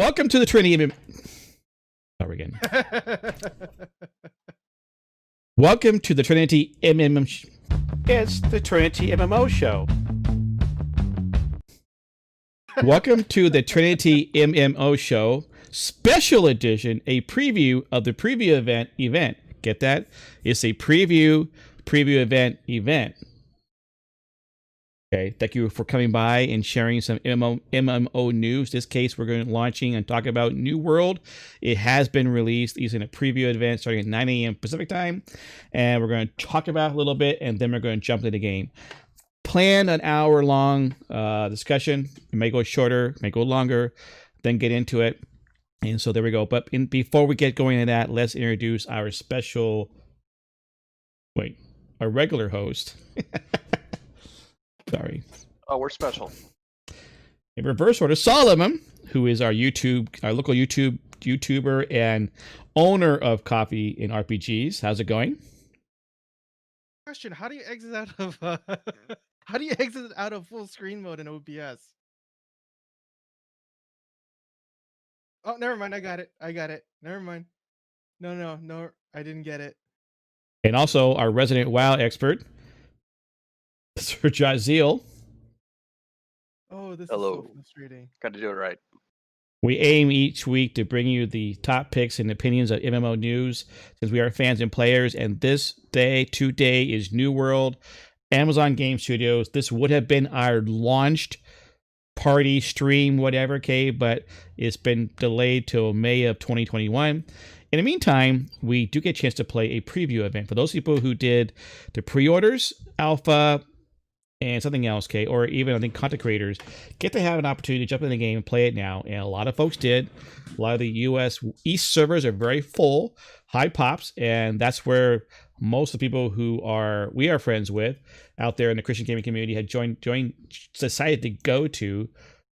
Welcome to the Trinity MMO. Start again. Welcome to the Trinity MMO. It's the Trinity MMO show. Welcome to the Trinity MMO show, special edition, a preview of the preview event. Get that? It's a preview event. Okay, thank you for coming by and sharing some MMO news. This case, we're going to be launching and talk about New World. It has been released. It's in a preview event starting at 9 a.m. Pacific time. And we're going to talk about it a little bit, and then we're going to jump into the game. Plan an hour-long discussion. It may go shorter, may go longer, then get into it. And so there we go. But before we get going into that, let's introduce our regular host. Sorry. Oh, we're special. In reverse order, Solomon, who is our local YouTuber and owner of Coffee and RPGs. How's it going? Question: How do you exit out of full screen mode in OBS? Oh, never mind. I got it. Never mind. No, I didn't get it. And also our resident WoW expert, Sir Jaziel. Oh, this Hello. is so frustrating. Got to do it right. We aim each week to bring you the top picks and opinions of MMO news, since we are fans and players. And today is New World, Amazon Game Studios. This would have been our launched party stream, whatever, okay, but it's been delayed till May of 2021. In the meantime, we do get a chance to play a preview event. For those people who did the pre-orders, alpha, and something else, okay, or even I think content creators get to have an opportunity to jump in the game and play it now, and a lot of folks did. A lot of the US East servers are very full, high pops, and that's where most of the people we are friends with out there in the Christian gaming community had decided to go to.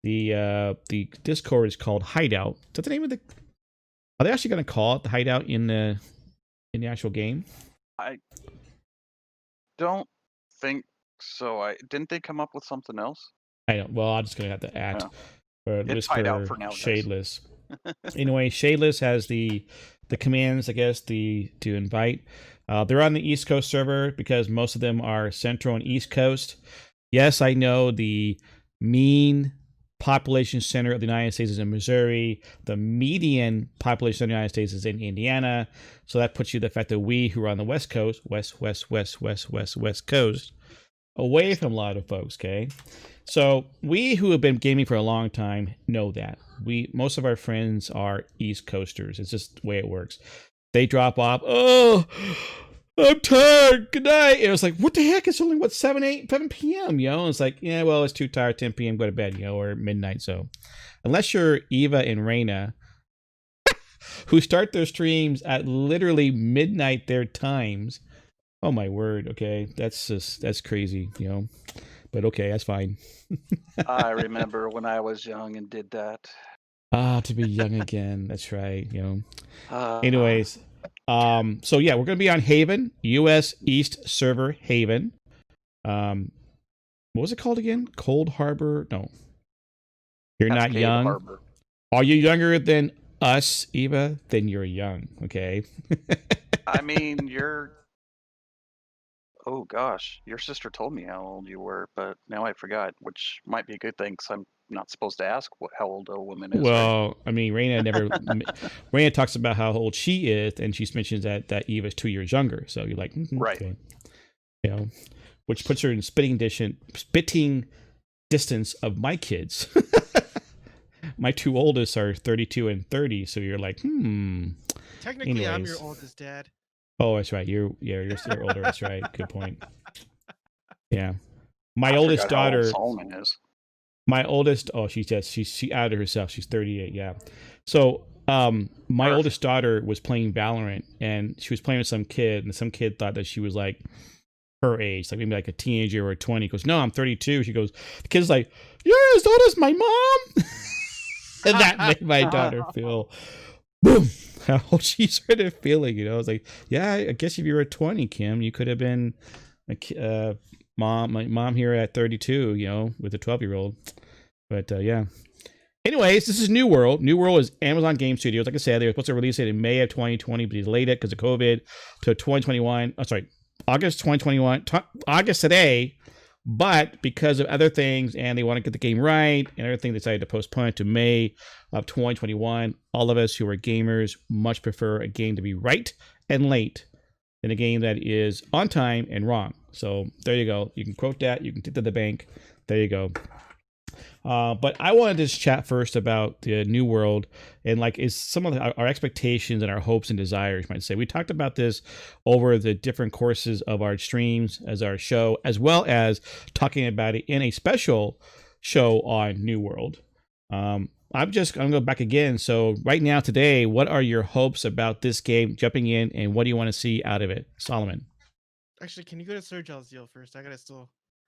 The Discord is called Hideout. Is that the name of the? Are they actually going to call it the Hideout in the actual game? I don't think so. Didn't they come up with something else? I don't. Well, I'm just going to have to add. It's Hideout for now. Shadeless. Anyway, Shadeless has the commands, I guess, to invite. They're on the East Coast server because most of them are Central and East Coast. Yes, I know the mean population center of the United States is in Missouri. The median population of the United States is in Indiana. So that puts you the fact that we who are on the West Coast, West Coast, away from a lot of folks, okay? So we who have been gaming for a long time know that. Most of our friends are East Coasters. It's just the way it works. They drop off, oh, I'm tired, good night. And it was like, what the heck? It's only, 7 p.m., And it's like, yeah, well, it's too tired, 10 p.m., go to bed, or midnight. So unless you're Eva and Raina, who start their streams at literally midnight their times, oh my word, okay, that's crazy, But okay, that's fine. I remember when I was young and did that. To be young again, that's right, Anyways, so yeah, we're gonna be on Haven, US East server Haven. What was it called again? Cold Harbor? No. You're not young. Harbor. Are you younger than us, Eva? Then you're young, okay? I mean, oh gosh, your sister told me how old you were, but now I forgot, which might be a good thing because I'm not supposed to ask how old a woman is. Well, right? I mean, Raina talks about how old she is, and she mentions that Eva's 2 years younger. So you're like, right, okay. Which puts her in spitting distance of my kids. My two oldest are 32 and 30, so you're like, Technically, Anyways. I'm your oldest dad. Oh, that's right. You're older. That's right. Good point. Yeah, my I oldest forgot how old daughter. Solomon is. My oldest. Oh, she outed herself. She's 38. Yeah. So, my oldest daughter was playing Valorant, and she was playing with some kid, and some kid thought that she was like her age, like maybe like a teenager or 20. He goes, "No, I'm 32." She goes, the kid's like, "You're as old as my mom," and that made my daughter feel, boom, how old she started feeling. I was like, yeah, I guess if you were 20, Kim, you could have been my mom here at 32, with a 12-year-old. But yeah. Anyways, this is New World. New World is Amazon Game Studios. Like I said, they were supposed to release it in May of 2020, but they delayed it because of COVID to 2021. Oh, sorry, August 2021. August today. But because of other things, and they want to get the game right, and everything, they decided to postpone it to May of 2021. All of us who are gamers much prefer a game to be right and late than a game that is on time and wrong. So there you go. You can quote that. You can take to the bank. There you go. But I wanted to just chat first about the New World and like is some of our expectations and our hopes and desires, you might say. We talked about this over the different courses of our streams as our show, as well as talking about it in a special show on New World. I'm going to go back again. So right now, today, what are your hopes about this game jumping in, and what do you want to see out of it? Solomon. Actually, can you go to Sir Jalziel first?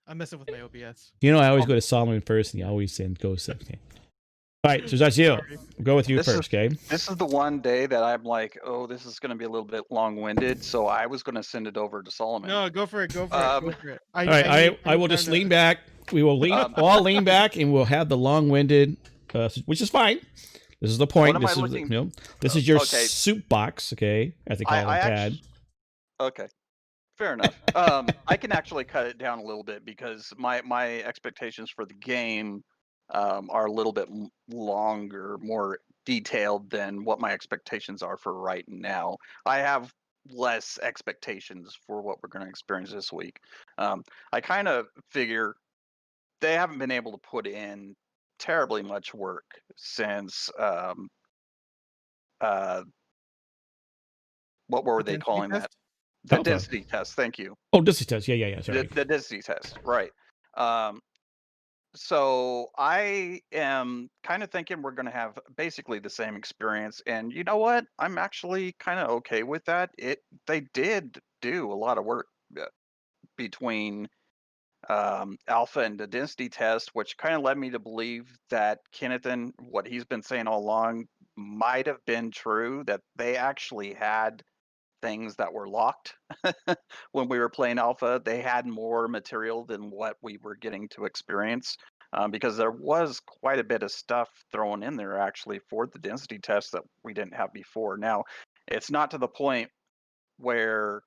I'm messing with my OBS. You know, I always go to Solomon first, and he always goes second. All right, so Jalziel, we'll go with you first, okay? This is the one day that I'm like, oh, this is going to be a little bit long-winded, so I was going to send it over to Solomon. No, go for it. Go for it. All right, I will just lean back. We will all lean back, and we'll have the long-winded, which is fine. This is the point. This is your soup box, okay? As they call it, Tad. Okay. Fair enough. I can actually cut it down a little bit because my expectations for the game are a little bit longer, more detailed than what my expectations are for right now. I have less expectations for what we're going to experience this week. I kind of figure they haven't been able to put in terribly much work since what were they calling that? The density test. Thank you. Oh, density test. Yeah. Sorry. The density test. Right. So I am kind of thinking we're going to have basically the same experience, and you know what? I'm actually kind of okay with that. They did do a lot of work between alpha and the density test, which kind of led me to believe that Kennethan, what he's been saying all along, might have been true. That they actually had things that were locked when we were playing alpha. They had more material than what we were getting to experience, because there was quite a bit of stuff thrown in there actually for the density test that we didn't have before. Now, it's not to the point where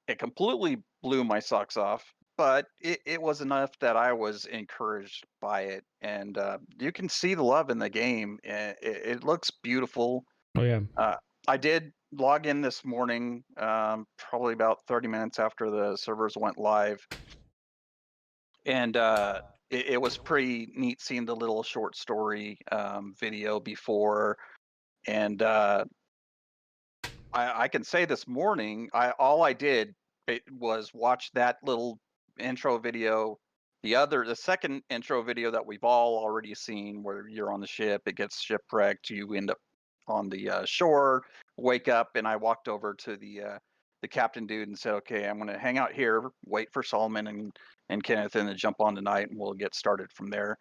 it completely blew my socks off, but it was enough that I was encouraged by it. And you can see the love in the game. It looks beautiful. Oh, yeah. I did log in this morning, probably about 30 minutes after the servers went live. And it was pretty neat seeing the little short story video before. And I can say this morning, all I did was watch that little intro video. The second intro video that we've all already seen, where you're on the ship, it gets shipwrecked, you end up on the shore, wake up, and I walked over to the captain dude and said, okay, I'm going to hang out here, wait for Solomon and Kenneth and to jump on tonight, and we'll get started from there,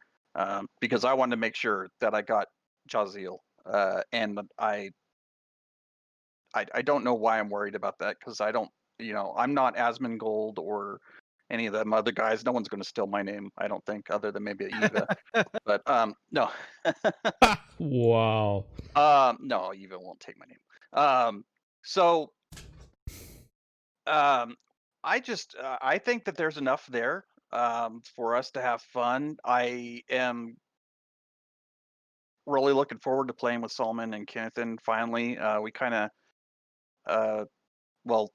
because I wanted to make sure that I got Jaziel, and I don't know why I'm worried about that, because I don't, I'm not Asmongold or any of them other guys. No one's going to steal my name, I don't think, other than maybe Eva. But no. Wow. No, Eva won't take my name. So I think that there's enough there for us to have fun. I am really looking forward to playing with Solomon and Kennethan. Finally, we kind of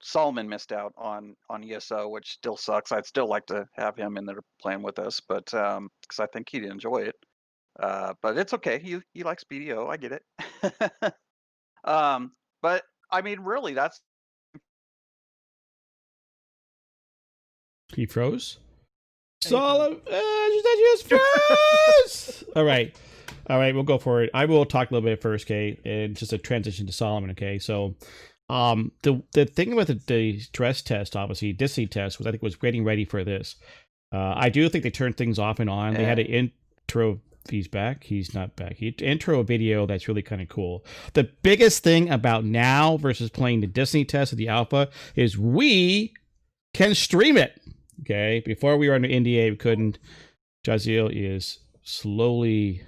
Solomon missed out on ESO, which still sucks. I'd still like to have him in there playing with us, but because I think he'd enjoy it. But it's okay. He likes BDO. I get it. But I mean, really, that's. He froze. Solomon, just froze. All right, we'll go for it. I will talk a little bit first, okay, and just a transition to Solomon, okay. So, the thing about the stress test, obviously, density test, was I think was getting ready for this. I do think they turned things off and on. They had an intro. He's back. He's not back. He intro a video that's really kind of cool. The biggest thing about now versus playing the density test of the alpha is we can stream it. Okay. Before we were under NDA, we couldn't. Jaziel is slowly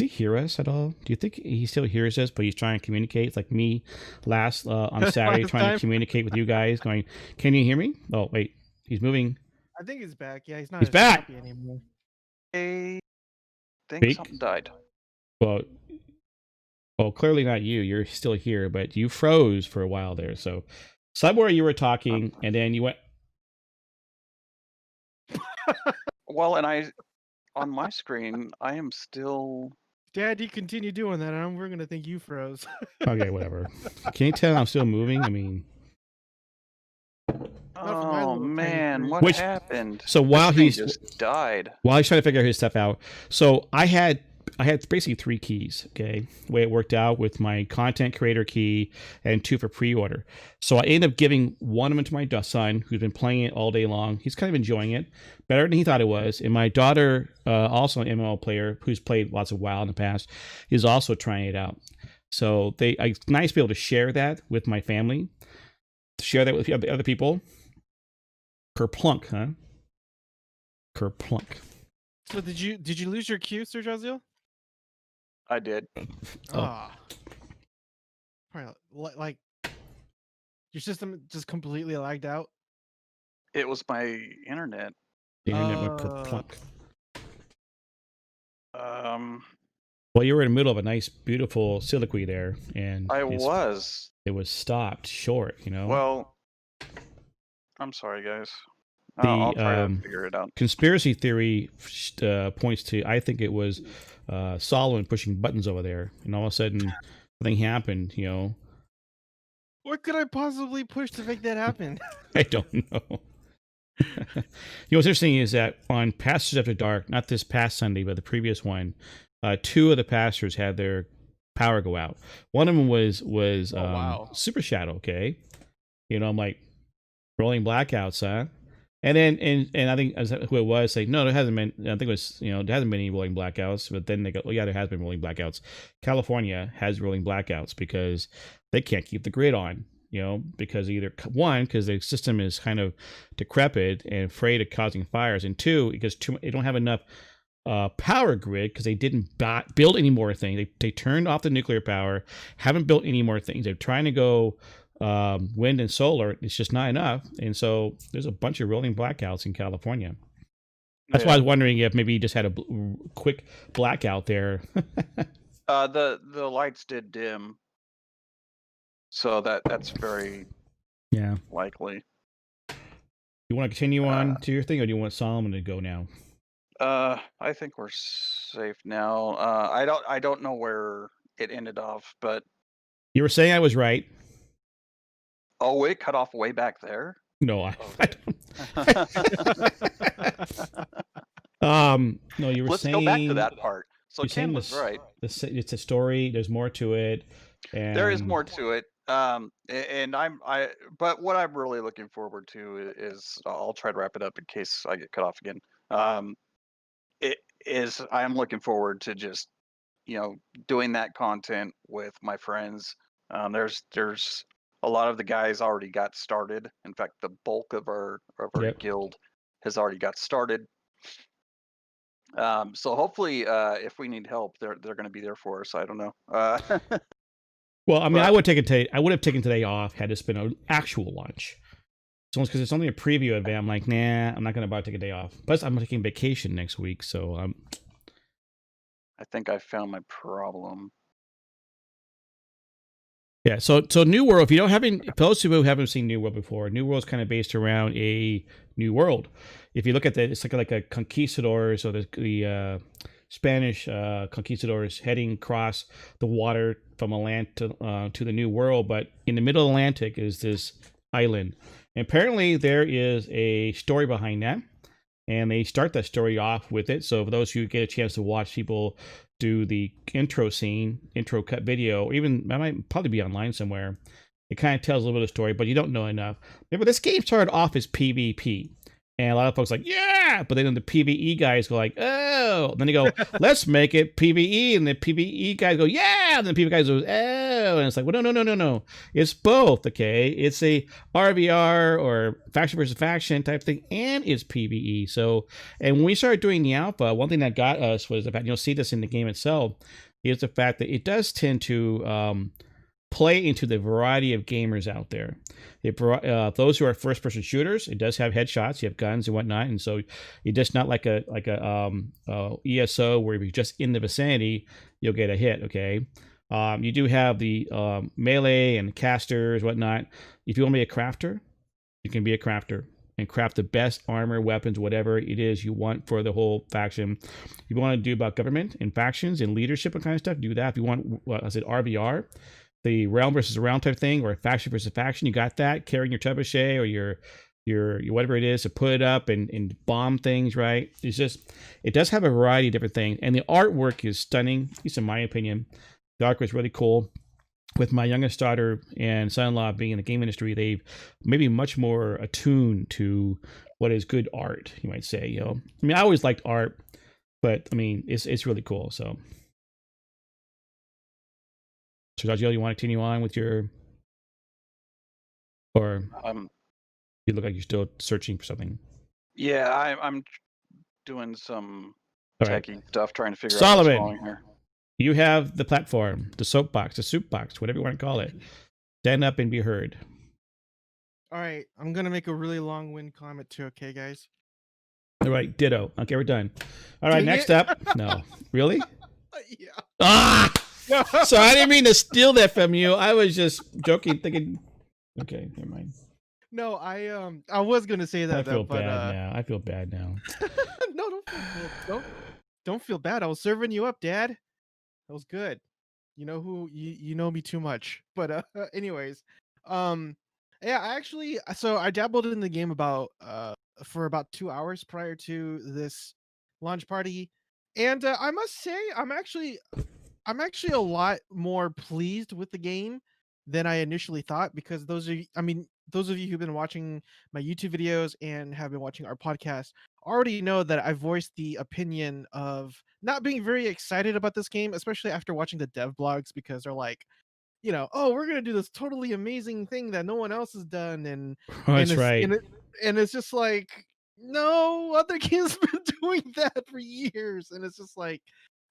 he hear us at all? Do you think he still hears us, but he's trying to communicate? It's like me last on Saturday Last trying time? to communicate with you guys, going, "Can you hear me?" Oh, wait, he's moving. I think he's back. Yeah, he's not He's as back! happy anymore. I think Speak. something died. Well, clearly not you. You're still here, but you froze for a while there. So somewhere you were talking, and then you went. Well, and on my screen, I am still. Dad, you continue doing that, and we're gonna think you froze. Okay, whatever. Can you tell I'm still moving? I mean, Not from my Oh little tiny man, screen. what Which- happened? so This while thing he's just died. trying to figure his stuff out, so I had basically 3 keys. Okay, the way it worked out with my content creator key and 2 for pre-order. So I ended up giving one of them to my son, who's been playing it all day long. He's kind of enjoying it better than he thought it was. And my daughter, also an MMO player who's played lots of WoW in the past, is also trying it out. So it's nice to be able to share that with my family, to share that with other people. Kerplunk, huh? Kerplunk. So did you lose your queue, Sir Jaziel? I did. Oh. Ah. Probably like your system just completely lagged out. It was my internet. The internet went kerplunk. Well, you were in the middle of a nice, beautiful soliloquy there, and I was. it was stopped short. Well, I'm sorry, guys. I'll try to figure it out. Conspiracy theory points to, I think it was Solomon pushing buttons over there, and all of a sudden something happened. What could I possibly push to make that happen? I don't know. What's interesting is that on Pastors After Dark, not this past Sunday, but the previous one, 2 of the pastors had their power go out. One of them was wow. Super Shadow. Okay, I'm like, rolling blackouts, huh? And then and I think who it was say, no, there hasn't been. I think it was there hasn't been any rolling blackouts. But then they go, oh yeah, there has been rolling blackouts. California has rolling blackouts because they can't keep the grid on. Because either one, because the system is kind of decrepit and afraid of causing fires, and 2, because they don't have enough power grid because they didn't build any more things. They turned off the nuclear power, haven't built any more things. They're trying to go wind and solar. It's just not enough, and so there's a bunch of rolling blackouts in California. That's why I was wondering if maybe you just had a quick blackout there. The lights did dim, so that's very likely. You want to continue on to your thing, or do you want Solomon to go now? I think we're safe now. I don't know where it ended off, but You were saying I was right. oh, it cut off way back there. No, I don't. No, you were Let's saying. go back to that part. So you're Ken saying was right. It's a story. There's more to it. And There is more to it. And but what I'm really looking forward to is I'll try to wrap it up in case I get cut off again. I'm looking forward to just doing that content with my friends. There's a lot of the guys already got started. In fact, the bulk of our guild has already got started. So hopefully, if we need help, they're going to be there for us. I don't know. Well, I mean, I would have taken today off had this been an actual launch. So because it's only a preview event, I'm like, nah, I'm not going to bother take a day off. Plus, I'm taking vacation next week, so I think I found my problem. Yeah, so New World, if you don't for those who haven't seen New World before, New World's kind of based around a new world. If you look at it's like a conquistadors, or the Spanish conquistadors heading across the water from a land to the New World, but in the middle Atlantic is this island. And apparently there is a story behind that, and they start that story off with it. So for those who get a chance to watch people do the intro cut video, or even that might probably be online somewhere, it kind of tells a little bit of the story, but you don't know enough. Remember, this game started off as PvP, And a lot of folks like, yeah, but then the PvE guys go like, oh. And then they go, let's make it PvE, and the PvE guys go, yeah. And then the PvE guys go, oh. And it's like, well, no. It's both, okay? It's a RVR or faction versus faction type thing, and it's PvE. So, and when we started doing the alpha, one thing that got us was the fact, you'll see this in the game itself, is the fact that it does tend to play into the variety of gamers out there. Those who are first-person shooters, it does have headshots. You have guns and whatnot, and so it's just not like a ESO where if you're just in the vicinity, you'll get a hit. Okay, you do have the melee and casters, whatnot. If you want to be a crafter, you can be a crafter and craft the best armor, weapons, whatever it is you want for the whole faction. If you want to do about government and factions and leadership and kind of stuff, do that. If you want, I said RVR, the realm versus realm type thing, or faction versus faction, you got that. Carrying your trebuchet or your whatever it is to put it up and bomb things, right? It's just, it does have a variety of different things, and the artwork is stunning, at least in my opinion. The artwork is really cool. With my youngest daughter and son-in-law being in the game industry, they've maybe much more attuned to what is good art, you might say. I mean, I always liked art, but I mean, it's really cool. So Sergio, you want to continue on with your, or you look like you're still searching for something? Yeah, I'm doing some techie stuff, trying to figure out Solomon, what's going here. You have the platform, the soapbox, the soup box, whatever you want to call it. Stand up and be heard. All right, I'm gonna make a really long-winded comment too. Okay, guys. All right, ditto. Okay, we're done. All right, Dang next it. up. No, really? Yeah. Ah! So I didn't mean to steal that from you. I was just joking, thinking. Okay, never mind. No, I was gonna say that. I feel though, bad now. I feel bad now. No, don't feel bad. I was serving you up, Dad. That was good. You know who you know me too much. But anyways, yeah, I actually, so I dabbled in the game for about 2 hours prior to this launch party, and I must say I'm actually a lot more pleased with the game than I initially thought, because those of you who've been watching my YouTube videos and have been watching our podcast already know that I voiced the opinion of not being very excited about this game, especially after watching the dev blogs, because they're like, oh, we're gonna do this totally amazing thing that no one else has done, and That's right. and it's just like, no, other games been doing that for years, and it's just like,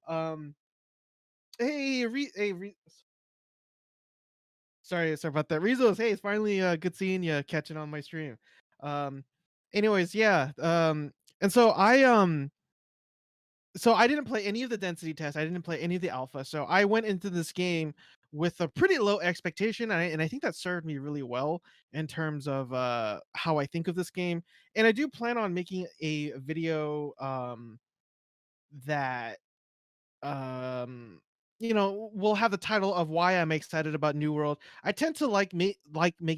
um, sorry about that. Rizos, hey, it's finally good seeing you, catching on my stream. Um, anyways, yeah. And so I didn't play any of the density tests. I didn't play any of the alpha. So I went into this game with a pretty low expectation, and I think that served me really well in terms of how I think of this game. And I do plan on making a video that will have the title of why I'm excited about New World. I tend to make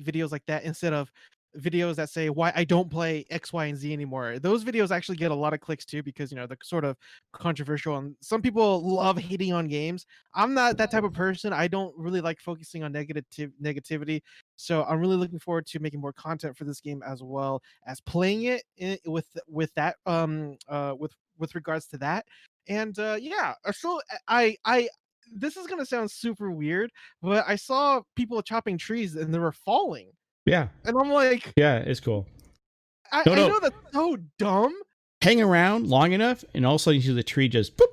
videos like that instead of videos that say why I don't play X, Y, and Z anymore. Those videos actually get a lot of clicks too, because they're sort of controversial, and some people love hating on games. I'm not that type of person. I don't really like focusing on negativity. So I'm really looking forward to making more content for this game, as well as playing it with that with regards to that. And yeah, so I this is gonna sound super weird, but I saw people chopping trees and they were falling, Yeah. and I'm like, Yeah, it's cool. I No. know that's so dumb. Hang around long enough, and all of a sudden you see the tree just boop.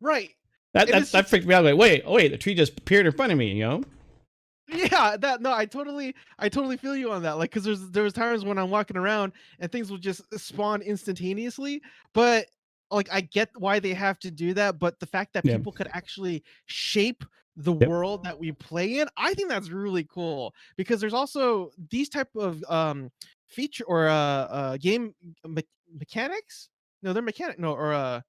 Right. That freaked me out. Like, wait, the tree just appeared in front of me. Yeah, I totally feel you on that. Like, because there was times when I'm walking around and things will just spawn instantaneously, but like I get why they have to do that, but the fact that Yeah. people could actually shape the Yep. world that we play in, I think that's really cool, because there's also these type of feature or game mechanics. No, they're mechanic. No, or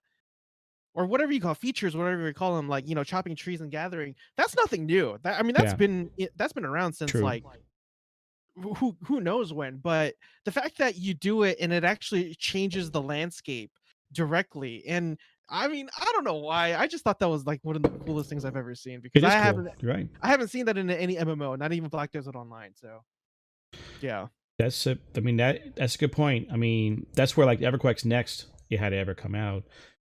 whatever you call features, whatever you call them, like chopping trees and gathering. That's nothing new. That's been around since True. like who knows when. But the fact that you do it and it actually changes the landscape directly, and I don't know why. I just thought that was like one of the coolest things I've ever seen, because It is cool. Right. I haven't seen that in any MMO, not even Black Desert Online. So yeah. That's a. I mean that's a good point. I mean that's where like EverQuake's next it had to ever come out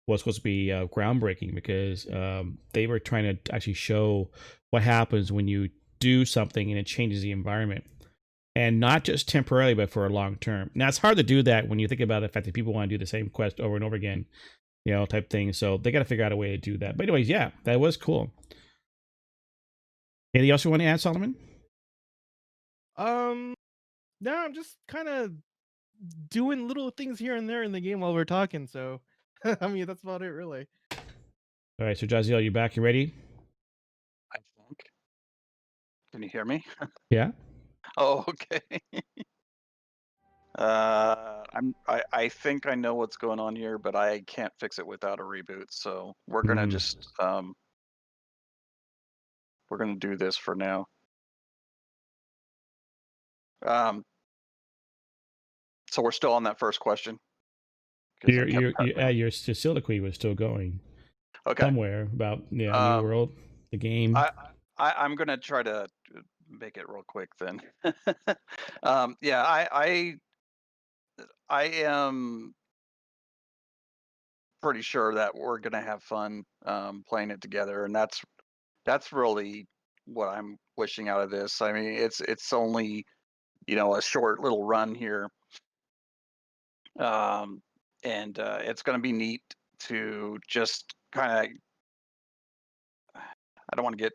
was supposed to be groundbreaking because they were trying to actually show what happens when you do something and it changes the environment, and not just temporarily but for a long term. Now it's hard to do that when you think about the fact that people want to do the same quest over and over again, type thing. So they got to figure out a way to do that. But anyways, yeah, that was cool. Anything else you want to add, Solomon? No, I'm just kind of doing little things here and there in the game while we're talking. So, I mean, that's about it, really. All right, so Jaziel, you back? You ready? I think. Can you hear me? Yeah. Oh, okay. I think I know what's going on here, but I can't fix it without a reboot. So we're gonna just we're gonna do this for now. So we're still on that first question. 'Cause I kept cutting out. Your soliloquy was still going Okay. somewhere about New World, the game. I'm gonna try to make it real quick then. Yeah, I am pretty sure that we're gonna have fun playing it together, and that's really what I'm wishing out of this. I mean, it's only a short little run here, and it's gonna be neat to just kind of. I don't want to get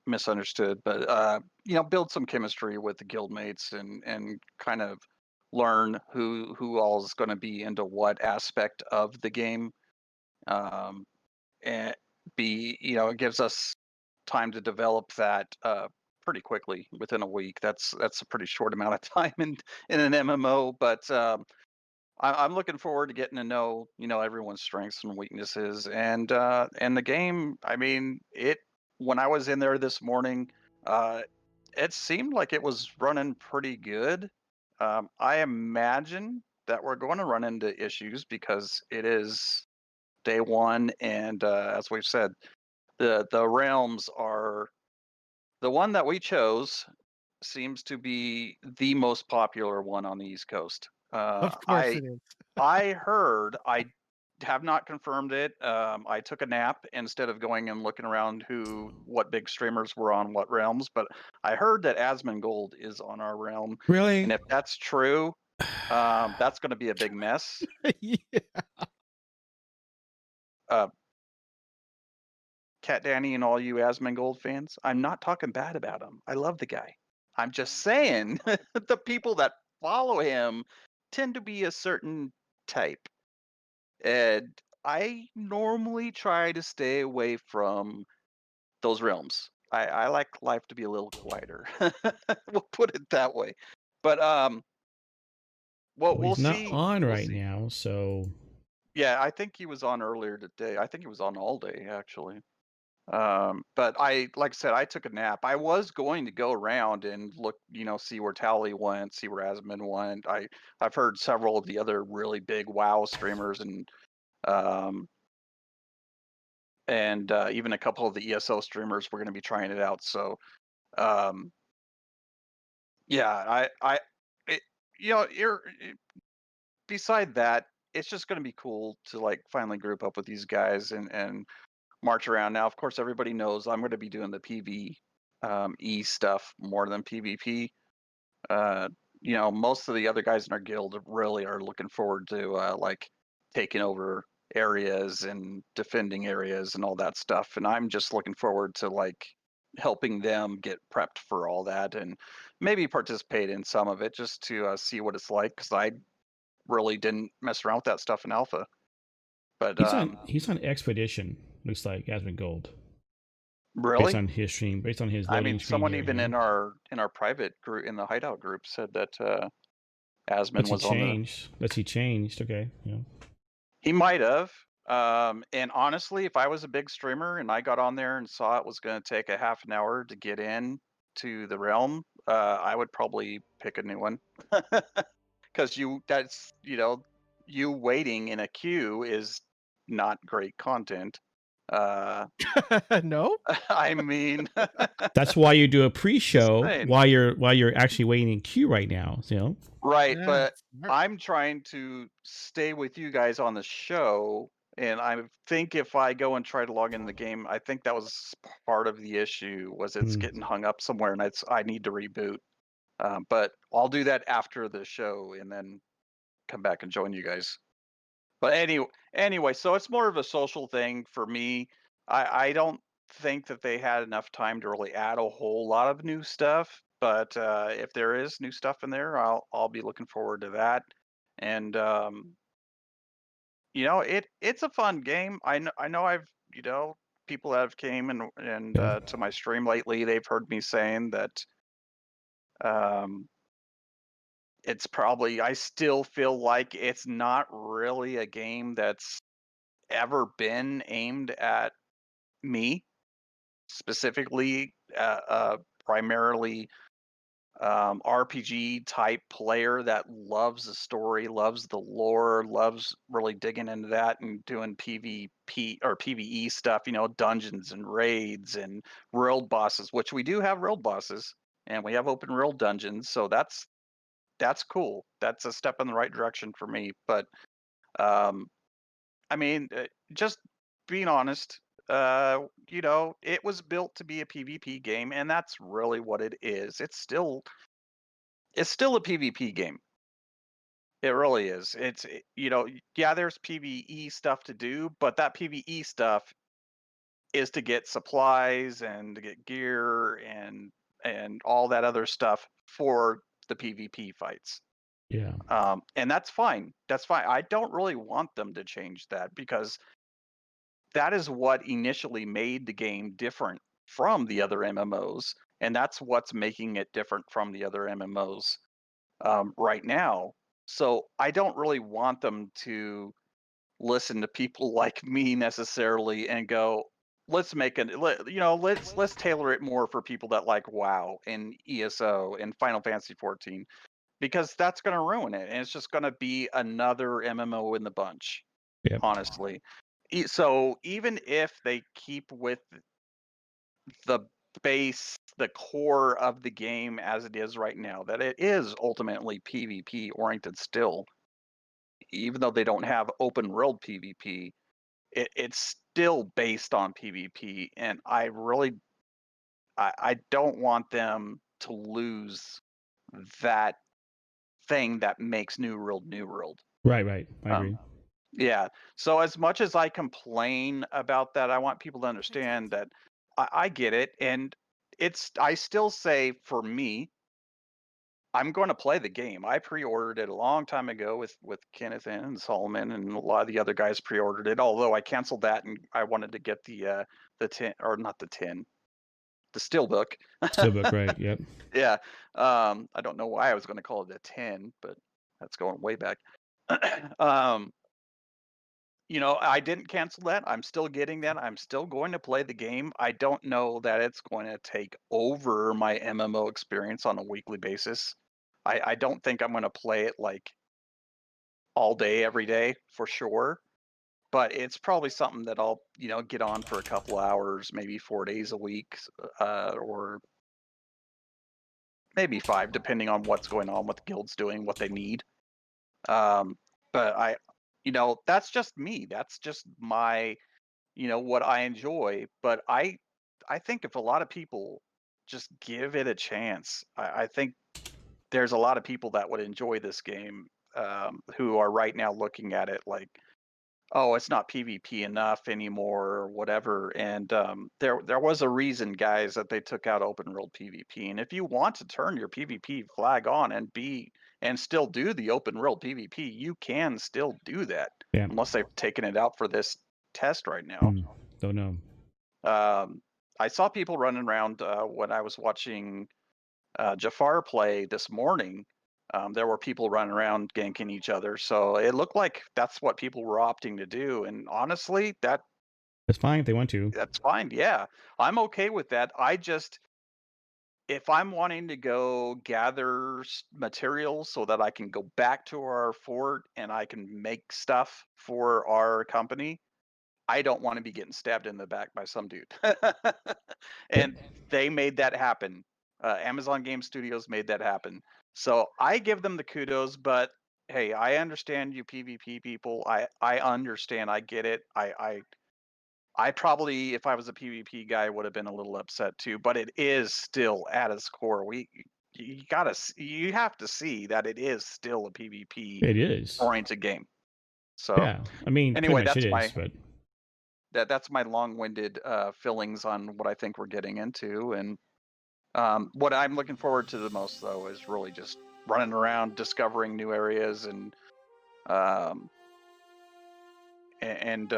misunderstood, but build some chemistry with the guildmates and kind of learn who all is going to be into what aspect of the game. And it gives us time to develop that pretty quickly within a week. That's a pretty short amount of time in an MMO, but I'm looking forward to getting to know everyone's strengths and weaknesses, and the game. I mean, when I was in there this morning, uh, it seemed like it was running pretty good. I imagine that we're going to run into issues because it is day one, and as we've said, the realms are the one that we chose seems to be the most popular one on the East Coast. Of course it is. I heard, I have not confirmed it. I took a nap instead of going and looking around what big streamers were on what realms, but I heard that Asmongold is on our realm, Really? and if that's true, that's going to be a big mess. Yeah. Cat Danny and all you Asmongold fans, I'm not talking bad about him. I love the guy. I'm just saying the people that follow him tend to be a certain type. And I normally try to stay away from those realms. I like life to be a little quieter. We'll put it that way. But Well, we'll he's not see. on We'll right see. now, so Yeah, I think he was on earlier today. I think he was on all day actually. But like I said, I took a nap. I was going to go around and look, see where Tally went, see where Asmon went. I've heard several of the other really big WoW streamers um, and even a couple of the ESO streamers were going to be trying it out. So, um, yeah, it, beside that, it's just going to be cool to like finally group up with these guys and march around. Now, of course, everybody knows I'm going to be doing the PvE stuff more than PvP. Most of the other guys in our guild really are looking forward to like taking over areas and defending areas and all that stuff. And I'm just looking forward to like helping them get prepped for all that and maybe participate in some of it just to see what it's like because I really didn't mess around with that stuff in alpha. But he's on expedition. Looks like Asmongold, based really, on his stream, based on his I loading mean, screen someone here. even in our private group in the hideout group said that Asmon Let's see was on the. changed. Let's see changed. Okay, yeah. He might have. And honestly, if I was a big streamer and I got on there and saw it was going to take a half an hour to get in to the realm, I would probably pick a new one. Because you waiting in a queue is not great content. Uh, No? I mean, That's why you do a just pre-show saying. while you're actually waiting in queue right now. You know. Right, Yeah, but smart. I'm trying to stay with you guys on the show, and I think if I go and try to log in the game, I think that was part of the issue was it's Mm. getting hung up somewhere, and I need to reboot. But I'll do that after the show, and then come back and join you guys. But anyway, so it's more of a social thing for me. I don't think that they had enough time to really add a whole lot of new stuff. But if there is new stuff in there, I'll be looking forward to that. And it's a fun game. I know people that have came and Yeah. to my stream lately, they've heard me saying that um it's probably I still feel like it's not really a game that's ever been aimed at me specifically, primarily RPG type player that loves the story, loves the lore, loves really digging into that and doing PvP or PvE stuff, dungeons and raids and world bosses, which we do have world bosses and we have open world dungeons, so that's cool. That's a step in the right direction for me. But um, I mean, just being honest, it was built to be a PvP game, and that's really what it is. It's still a PvP game. It really is. Yeah, there's PvE stuff to do, but that PvE stuff is to get supplies and to get gear and all that other stuff for the PvP fights. Yeah. And that's fine. That's fine. I don't really want them to change that because that is what initially made the game different from the other MMOs, and that's what's making it different from the other MMOs right now. So I don't really want them to listen to people like me necessarily and go, let's make it. Let's tailor it more for people that like WoW and ESO and Final Fantasy 14 because that's going to ruin it, and it's just going to be another MMO in the bunch, Yep. honestly. So even if they keep with the the core of the game as it is right now, that it is ultimately PvP oriented still, even though they don't have open world PvP, it's still based on PvP. And I don't want them to lose that thing that makes New World. Right. Right. I Um, agree. Yeah. So as much as I complain about that, I want people to understand that I get it. And I still say for me, I'm going to play the game. I pre-ordered it a long time ago with Kenneth and Solomon and a lot of the other guys pre-ordered it. Although I canceled that and I wanted to get the 10 or not the 10, the Steelbook. Steelbook. Right. Yep. Yeah. I don't know why I was going to call it a 10, but that's going way back. um, I didn't cancel that. I'm still getting that. I'm still going to play the game. I don't know that it's going to take over my MMO experience on a weekly basis. I don't think I'm going to play it like all day, every day for sure. But it's probably something that I'll, get on for a couple hours, maybe 4 days a week, or maybe five, depending on what's going on, what the guild's doing, what they need. Um, but that's just me. That's just my what I enjoy. But I think if a lot of people just give it a chance, I think there's a lot of people that would enjoy this game, who are right now looking at it like, oh, it's not PvP enough anymore or whatever. And there was a reason, guys, that they took out open world PvP. And if you want to turn your PvP flag on and still do the open world PvP, you can still do that, Yeah. unless they've taken it out for this test right now. Don't know. I saw people running around when I was watching Jafar play this morning. There were people running around ganking each other, so it looked like that's what people were opting to do. And honestly, That's fine if they want to. that's fine. Yeah, I'm okay with that. If I'm wanting to go gather materials so that I can go back to our fort and I can make stuff for our company, I don't want to be getting stabbed in the back by some dude. And they made that happen. Amazon Game Studios made that happen. So I give them the kudos, but hey, I understand you PvP people. I understand. I get it. I probably, if I was a PvP guy, would have been a little upset too. But it is still at its core. You have to see that it is still a PvP It is. oriented game. So Yeah, I mean, pretty anyway, much it is, but that's my long-winded fillings on what I think we're getting into, and what I'm looking forward to the most, though, is really just running around, discovering new areas, um, and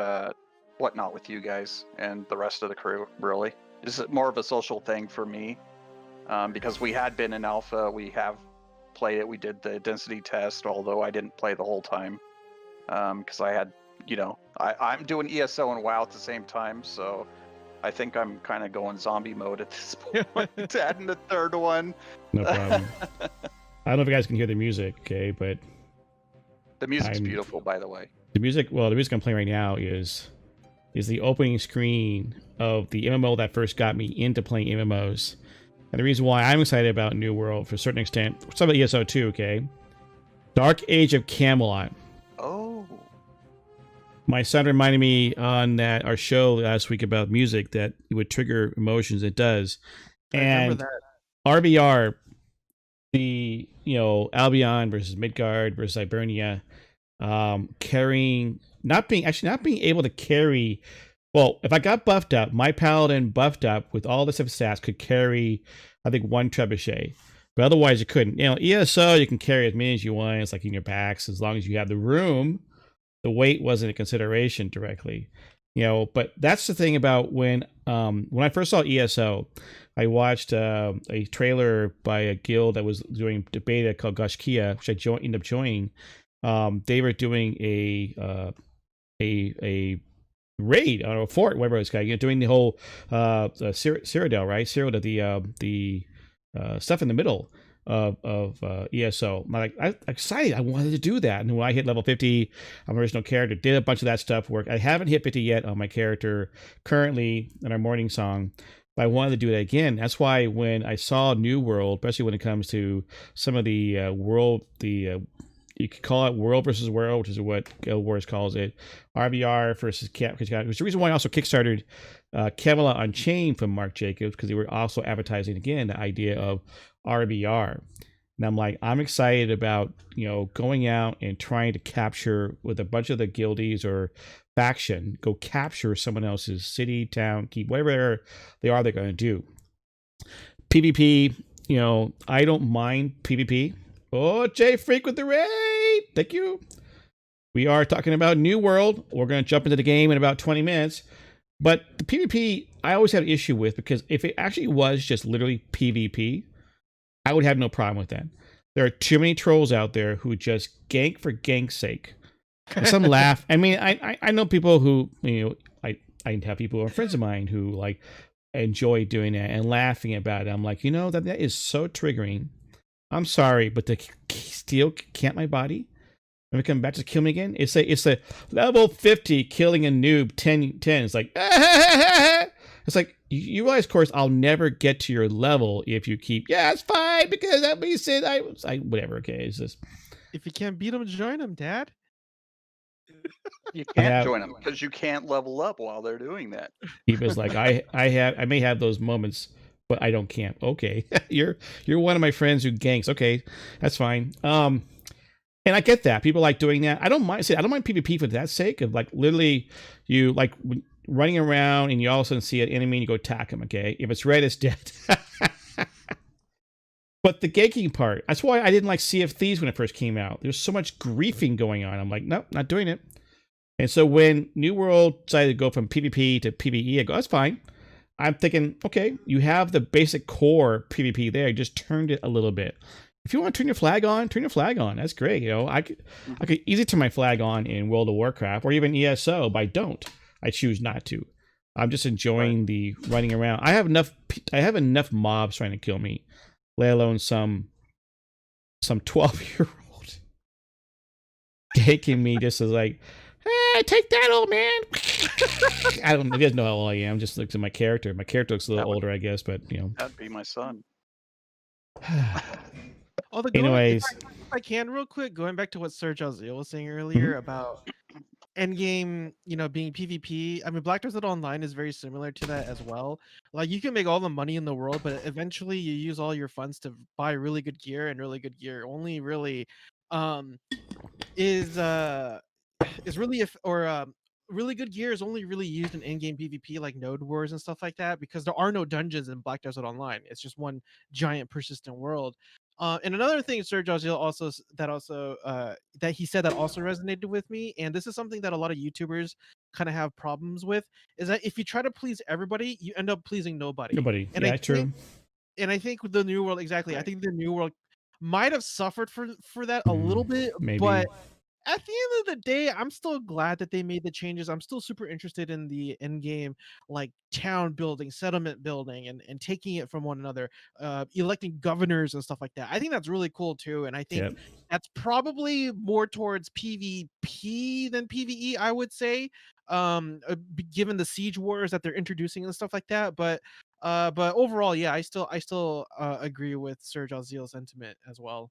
whatnot with you guys and the rest of the crew. Really, this is more of a social thing for me, because we had been in alpha, we have played it, we did the density test, although I didn't play the whole time, because I had, I'm doing ESO and WoW at the same time, so I think I'm kind of going zombie mode at this point, adding the third one. no problem. I don't know if you guys can hear the music, okay, but The music's beautiful, by the way. the music I'm playing right now is the opening screen of the MMO that first got me into playing MMOs. And the reason why I'm excited about New World, for a certain extent, some of ESO too, okay? Dark Age of Camelot. Oh. My son reminded me on our show last week about music that it would trigger emotions. It does. I remember that. RBR, the Albion versus Midgard versus Hibernia, carrying not being able to carry. Well, if I got buffed up, my paladin buffed up with all the stuff stats could carry, I think, one trebuchet. But otherwise, you couldn't. ESO, you can carry as many as you want. It's like in your backs, as long as you have the room. The weight wasn't a consideration directly, But that's the thing about when I first saw ESO, I watched a trailer by a guild that was doing the beta called Gashkia, which I ended up joining. They were doing a raid on a fort, whatever it's called. Doing the whole Cyrodiil, right? Cyrodiil, the stuff in the middle of ESO. I'm excited. I wanted to do that. And when I hit level 50, I'm an original character, did a bunch of that stuff work. I haven't hit 50 yet on my character currently in our morning song, but I wanted to do that again. That's why when I saw New World, especially when it comes to some of the world, you could call it World versus World, which is what Guild Wars calls it. RBR versus Cap, which is the reason why I also kickstarted Camelot Unchained from Mark Jacobs, because they were also advertising again the idea of RBR. And I'm like, I'm excited about going out and trying to capture with a bunch of the guildies or faction, go capture someone else's city, town, keep whatever they're going to do. PvP, I don't mind PvP. Oh, Jay Freak with the raid. Thank you. We are talking about New World. We're going to jump into the game in about 20 minutes. But the PvP, I always had an issue with, because if it actually was just literally PvP, I would have no problem with that. There are too many trolls out there who just gank for gank's sake. And some laugh. I mean, I know people who, I have people who are friends of mine who enjoy doing that and laughing about it. I'm like, that is so triggering. I'm sorry, but to steal can't my body and we come back to kill me again? It's a level 50 killing a noob 10. It's like it's like, you realize, of course, I'll never get to your level if you keep. Yeah, it's fine, because that means I whatever. Okay, it's just, if you can't beat him, join him, Dad. You can't join them because you can't level up while they're doing that. He was like, I may have those moments, but I don't camp. Okay, you're one of my friends who ganks. Okay, that's fine. And I get that people like doing that. I don't mind. I don't mind PvP for that sake of literally you running around and you all of a sudden see an enemy and you go attack him. Okay, if it's red, it's dead. But the ganking part, that's why I didn't like Sea of Thieves when it first came out. There's so much griefing going on. I'm like, nope, not doing it. And so when New World decided to go from PvP to PvE, I go, that's fine. I'm thinking, okay, you have the basic core PvP there. You just turned it a little bit. If you want to turn your flag on, turn your flag on. That's great. I could easily turn my flag on in World of Warcraft or even ESO, but I don't. I choose not to. I'm just enjoying the running around. I have enough mobs trying to kill me, let alone some 12-year-old taking me just as like, hey, take that, old man. I don't. You guys know how old I am. Just looks at my character. My character looks a little older, I guess, but That'd be my son. Although Anyways, if I can real quick, going back to what Sir Jazil was saying earlier about endgame, being PvP. I mean, Black Desert Online is very similar to that as well. Like you can make all the money in the world, but eventually you use all your funds to buy really good gear, and really good gear only really is is really if or really good gear is only really used in in-game PvP like node wars and stuff like that, because there are no dungeons in Black Desert Online. It's just one giant persistent world. And another thing Sir Jazil that he said that also resonated with me, and this is something that a lot of YouTubers kind of have problems with, is that if you try to please everybody, you end up pleasing nobody. nobody. And Yeah, true. I think with the new world, exactly. I Right. think the new world might have suffered for that a little bit, Maybe. but at the end of the day, I'm still glad that they made the changes. I'm still super interested in the end game, like town building, settlement building, and taking it from one another, electing governors and stuff like that. I think that's really cool too, and I think Yep. that's probably more towards PvP than PvE, I would say, given the siege wars that they're introducing and stuff like that. But overall, yeah, I still agree with Sir Jazil's sentiment as well.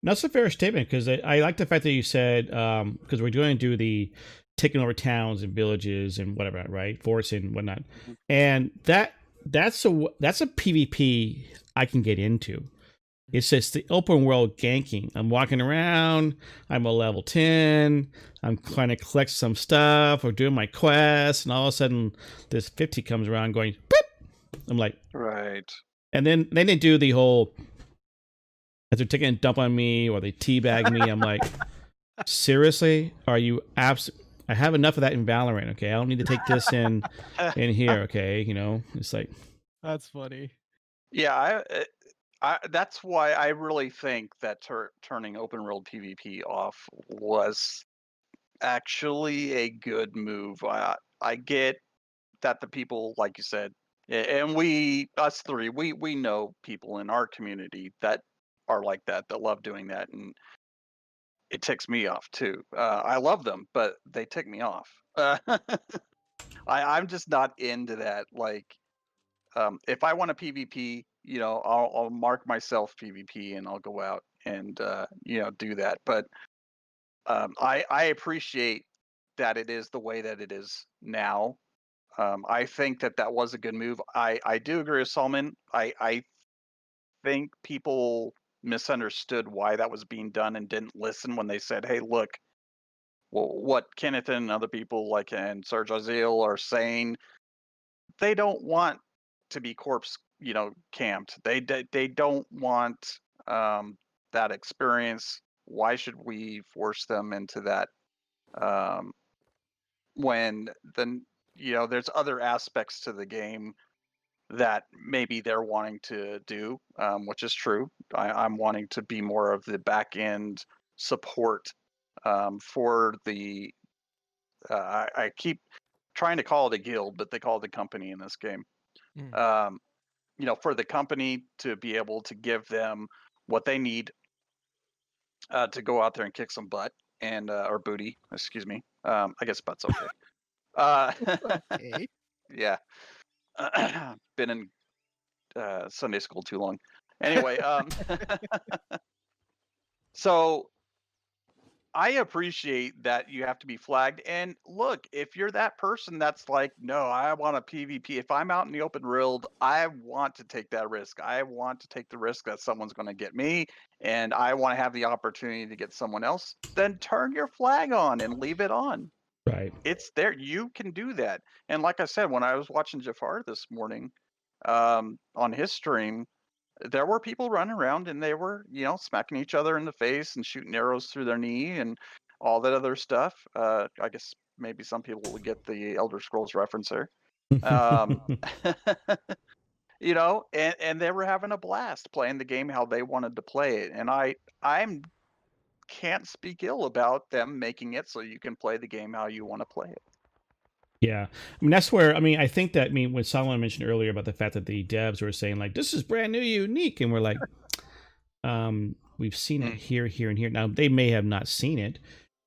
That's a fair statement, because I like the fact that you said, because we're going to do the taking over towns and villages and whatever, right? Forts and whatnot, Mhm. and that's a PvP I can get into. It's just the open world ganking. I'm walking around. I'm a level 10. I'm trying to collect some stuff or doing my quest, and all of a sudden, this 50 comes around going, boop! I'm like, Right. and then they do the whole, as they're taking a dump on me or they teabag me. I'm like, seriously? Are you I have enough of that in Valorant, okay? I don't need to take this in here, okay? It's like, That's funny. Yeah, that's why I really think that turning open world PvP off was actually a good move. I get that the people, like you said, and us three, we know people in our community that are like that love doing that, and it ticks me off too. I love them, but they tick me off. I'm just not into that. Like, if I want a PvP, I'll mark myself PvP and I'll go out and do that. But I appreciate that it is the way that it is now. I think that was a good move. I do agree with Solomon. I think people misunderstood why that was being done and didn't listen when they said, "Hey, look, well, what Kenneth and other people like and Serge Azil are saying, they don't want to be corpse, camped. They don't want that experience. Why should we force them into that? Um, when then there's other aspects to the game that maybe they're wanting to do, which is true. I'm wanting to be more of the back end support for the. I keep trying to call it a guild, but they call it a company in this game. Mm. For the company to be able to give them what they need to go out there and kick some butt and or booty, excuse me. I guess butt's okay. Okay. Yeah, been in Sunday school too long. Anyway, so I appreciate that you have to be flagged. And look, if you're that person that's like, no, I want a PvP. If I'm out in the open world, I want to take that risk. I want to take the risk that someone's going to get me, and I want to have the opportunity to get someone else. Then turn your flag on and leave it on. right. It's there. You can do that. And like I said, when I was watching Jafar this morning on his stream, there were people running around and they were, smacking each other in the face and shooting arrows through their knee and all that other stuff. I guess maybe some people will get the Elder Scrolls reference there. Um, and they were having a blast playing the game how they wanted to play it. And I'm can't speak ill about them making it so you can play the game how you want to play it. Yeah, I mean that's where I think that when Solomon mentioned earlier about the fact that the devs were saying like this is brand new, unique, and we're like, we've seen it here, and here. Now they may have not seen it,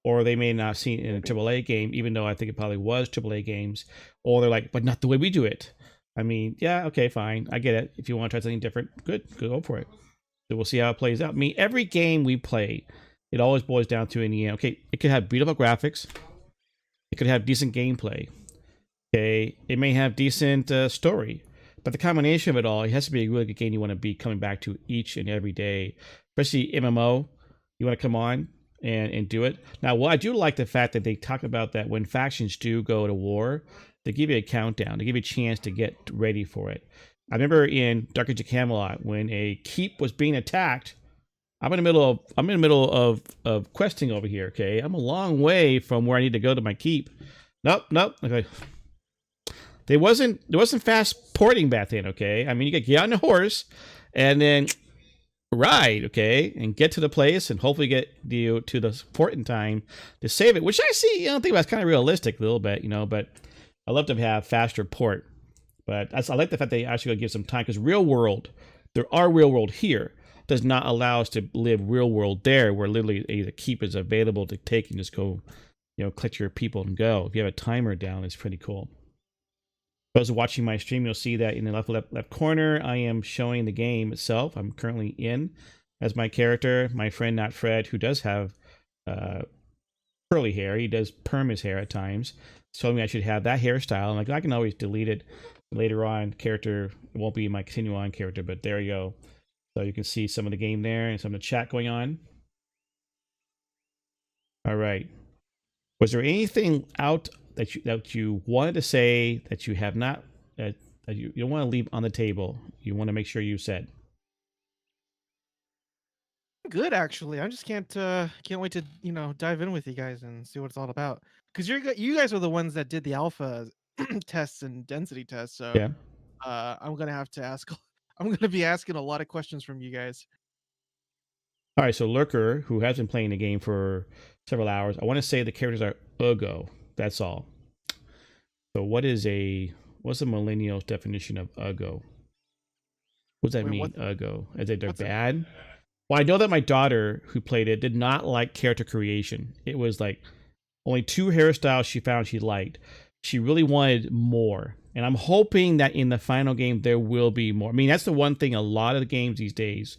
or they may not have seen it in a AAA game, even though I think it probably was AAA games, or they're like, but not the way we do it. I mean, yeah, okay, fine, I get it. If you want to try something different, good, go for it. So we'll see how it plays out. I mean, every game we play, it always boils down to in the end. Okay, it could have beautiful graphics, it could have decent gameplay. Okay, it may have decent story, but the combination of it all, it has to be a really good game you want to be coming back to each and every day. Especially MMO, you want to come on and do it. Now, well, I do like the fact that they talk about that when factions do go to war, they give you a countdown. They give you a chance to get ready for it. I remember in Dark Age of Camelot when a keep was being attacked. I'm in the middle of questing over here. Okay, I'm a long way from where I need to go to my keep. Nope. Okay. There wasn't fast porting back then. Okay, I mean you could get on a horse and then ride, okay, and get to the place and hopefully get you to the port in time to save it, which I see, I don't think that's kind of realistic a little bit, but I love to have faster port. But I like the fact they actually give some time, because real world here does not allow us to live real world there, where literally the keep is available to take and just go, collect your people and go. If you have a timer down, it's pretty cool. For those watching my stream, you'll see that in the left corner, I am showing the game itself. I'm currently in as my character. My friend, not Fred, who does have curly hair. He does perm his hair at times. Told me I should have that hairstyle. And I can always delete it later on. Character, it won't be my continue on character, but there you go. So you can see some of the game there and some of the chat going on. All right. Was there anything out that you wanted to say that you have not, that you don't want to leave on the table? You want to make sure you said. Good, actually. I just can't wait to dive in with you guys and see what it's all about. Because you guys are the ones that did the alpha tests and density tests. So Yeah. I'm gonna have to ask. I'm gonna be asking a lot of questions from you guys. All right. So Lurker, who has been playing the game for several hours, I want to say the characters are Ugo. That's all. So what's the millennial's definition of Ugo? What does that mean, Ugo? Is it they're bad? Well, I know that my daughter, who played it, did not like character creation. It was like only 2 hairstyles she found she liked. She really wanted more. And I'm hoping that in the final game, there will be more. I mean, that's the one thing a lot of the games these days,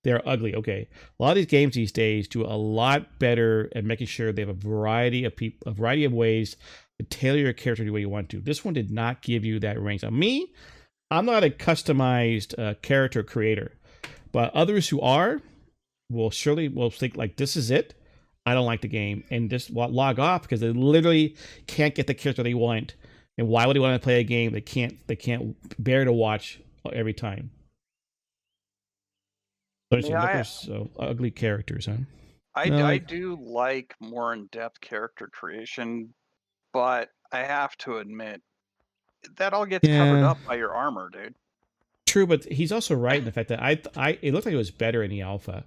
they're ugly. Okay. A lot of these games these days do a lot better at making sure they have a variety of ways to tailor your character the way you want to. This one did not give you that range. Now, me, I'm not a customized character creator. But others who are will think like, this is it. I don't like the game, and just log off because they literally can't get the character they want. And why would they want to play a game they can't bear to watch every time? So ugly characters, huh? I do like more in-depth character creation, but I have to admit that all gets covered up by your armor, dude. True, but he's also right in the fact that it looked like it was better in the alpha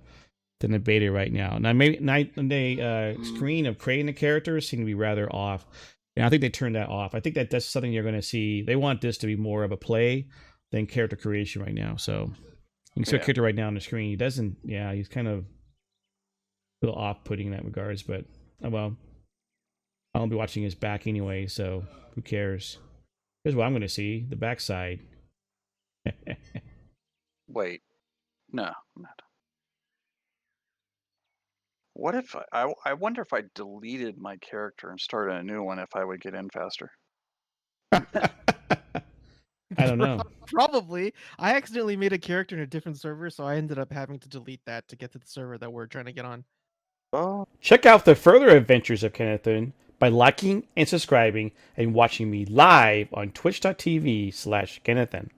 than the beta right now. Now, maybe the screen of creating the characters seem to be rather off, and I think they turned that off. I think that's something you're going to see. They want this to be more of a play than character creation right now. So you can see a character right now on the screen. He doesn't. Yeah, he's kind of a little off-putting in that regards, but well, I won't be watching his back anyway, so who cares? Here's what I'm going to see: the backside. Wait, no, not. What if I wonder if I deleted my character and started a new one, if I would get in faster? I don't know. Probably. I accidentally made a character in a different server, so I ended up having to delete that to get to the server that we're trying to get on. Oh. Check out the further adventures of Kennethan by liking and subscribing and watching me live on twitch.tv/Kennethan.